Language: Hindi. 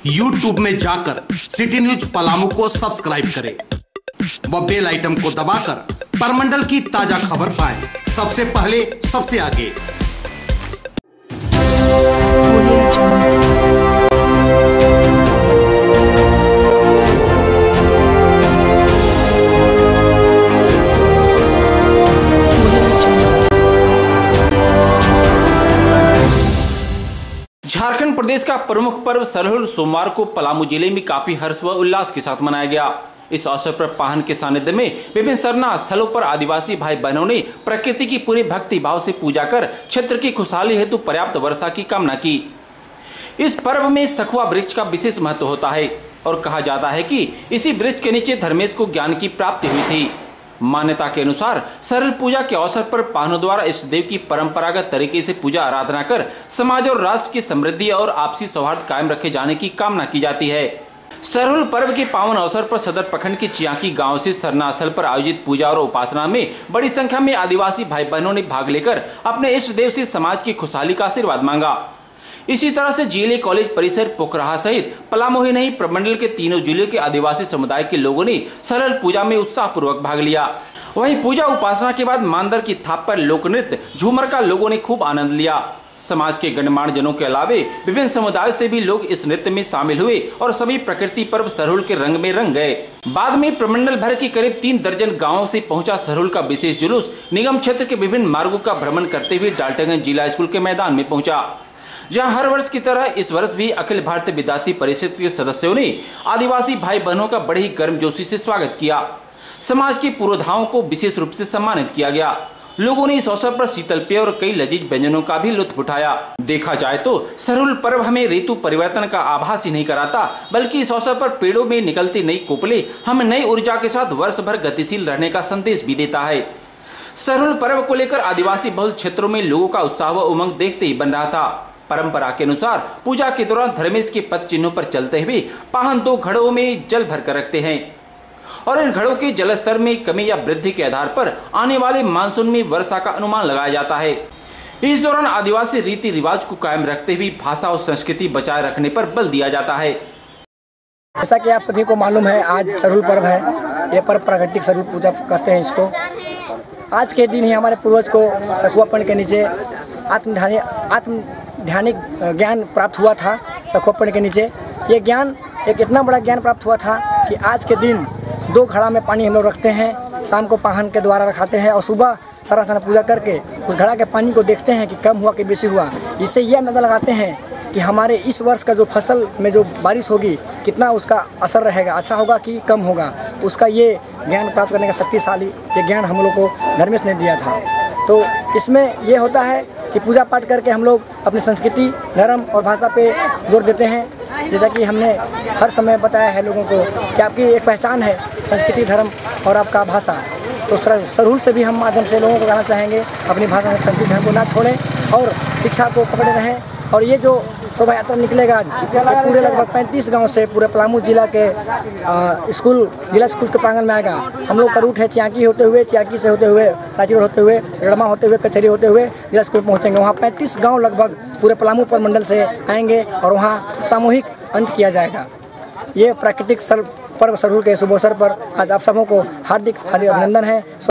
YouTube में जाकर सिटी न्यूज पलामू को सब्सक्राइब करें व बेल आइटम को दबाकर परमंडल की ताजा खबर पाएं सबसे पहले सबसे आगे। झारखंड प्रदेश का प्रमुख पर्व सरहुल सोमवार को पलामू जिले में काफी हर्ष व उल्लास के साथ मनाया गया। इस अवसर पर पाहन के सानिध्य में विभिन्न सरना स्थलों पर आदिवासी भाई बहनों ने प्रकृति की पूरे भक्ति भाव से पूजा कर क्षेत्र की खुशहाली हेतु पर्याप्त वर्षा की कामना की। इस पर्व में सखुआ वृक्ष का विशेष महत्व होता है और कहा जाता है कि इसी वृक्ष के नीचे धर्मेश को ज्ञान की प्राप्ति हुई थी। मान्यता के अनुसार सरल पूजा के अवसर पर पाहनों द्वारा इष्ट देव की परंपरागत तरीके से पूजा आराधना कर समाज और राष्ट्र की समृद्धि और आपसी सौहार्द कायम रखे जाने की कामना की जाती है। सरहुल पर्व के पावन अवसर पर सदर प्रखंड के चियाकी गांव से सरना स्थल पर आयोजित पूजा और उपासना में बड़ी संख्या में आदिवासी भाई बहनों ने भाग लेकर अपने इष्ट देव से समाज की खुशहाली का आशीर्वाद मांगा। इसी तरह से जीएलए कॉलेज परिसर पोखराहा सहित पलामू ही नहीं प्रमंडल के तीनों जिलों के आदिवासी समुदाय के लोगों ने सरल पूजा में उत्साह पूर्वक भाग लिया। वहीं पूजा उपासना के बाद मांदर की थाप पर लोक नृत्य झूमर का लोगों ने खूब आनंद लिया। समाज के गणमान्य जनों के अलावे विभिन्न समुदायों से भी लोग इस नृत्य में शामिल हुए और सभी प्रकृति पर्व सरहुल के रंग में रंग गए। बाद में प्रमंडल भर की करीब 3 दर्जन गाँवों से पहुंचा सरहुल का विशेष जुलूस निगम क्षेत्र के विभिन्न मार्गों का भ्रमण करते हुए डाल्टनगंज जिला स्कूल के मैदान में पहुंचा, जहां हर वर्ष की तरह इस वर्ष भी अखिल भारतीय विद्यार्थी परिषद के सदस्यों ने आदिवासी भाई बहनों का बड़ी ही गर्मजोशी से स्वागत किया। समाज के पुरोधाओं को विशेष रूप से सम्मानित किया गया। लोगों ने इस अवसर पर शीतल पेय और कई लजीज व्यंजनों का भी लुत्फ उठाया। देखा जाए तो सरहुल पर्व हमें ऋतु परिवर्तन का आभास ही नहीं कराता, बल्कि इस अवसर पर पेड़ों में निकलती नई कोपले हमें नई ऊर्जा के साथ वर्ष भर गतिशील रहने का संदेश भी देता है। सरहुल पर्व को लेकर आदिवासी बहुल क्षेत्रों में लोगों का उत्साह व उमंग देखते ही बन रहा था। परंपरा के अनुसार पूजा के दौरान धर्मेश के पद चिन्हों पर चलते हुए पाहन 2 घड़ों में जल भर कर रखते हैं और इन घड़ों के जलस्तर में कमी या वृद्धि के आधार पर आने वाले मानसून में वर्षा का अनुमान लगाया जाता है। इस दौरान आदिवासी रीति रिवाज को कायम रखते हुए भाषा और संस्कृति बचाए रखने पर बल दिया जाता है। जैसा कि आप सभी को मालूम है, आज सरहुल पर्व है। ये पर्व प्राकृतिक सरहुल पूजा कहते हैं इसको। आज के दिन ही हमारे पूर्वज को सखुआपन के नीचे आत्मध्यानिक ज्ञान प्राप्त हुआ था। सखुआपन के नीचे ये ज्ञान एक इतना बड़ा ज्ञान प्राप्त हुआ था कि आज के दिन 2 घड़ा में पानी हम लोग रखते हैं, शाम को पाहन के द्वारा रखाते हैं और सुबह सरना पूजा करके उस घड़ा के पानी को देखते हैं कि कम हुआ कि बेसी हुआ। इससे यह अंदाजा लगाते हैं कि हमारे इस वर्ष का जो फसल में जो बारिश होगी कितना उसका असर रहेगा, अच्छा होगा कि कम होगा। उसका ये ज्ञान प्राप्त करने का शक्तिशाली ये ज्ञान हम लोग को धर्मेश ने दिया था। तो इसमें ये होता है कि पूजा पाठ करके हम लोग अपनी संस्कृति, धर्म और भाषा पे जोर देते हैं। जैसा कि हमने हर समय बताया है लोगों को कि आपकी एक पहचान है संस्कृति, धर्म और आपका भाषा। तो सरहुल से भी हम माध्यम से लोगों को कहना चाहेंगे अपनी भाषा, संस्कृति, धर्म को ना छोड़ें और शिक्षा को पकड़े रहें। और ये जो शोभा यात्रा निकलेगा पूरे लगभग 35 गांव से पूरे पलामू जिला के जिला स्कूल के प्रांगण में आएगा। हम लोग का रूट है चियाकी होते हुए, चियाकी से होते हुए, रांची रोड होते हुए, रड़मा होते हुए, कचहरी होते हुए जिला स्कूल पहुंचेंगे। वहाँ 35 गांव लगभग पूरे पलामू प्रमंडल से आएंगे और वहाँ सामूहिक अंत किया जाएगा। ये प्राकृतिक पर्व सरहुल के शुभ अवसर पर आज आप सबों को हार्दिक अभिनंदन है।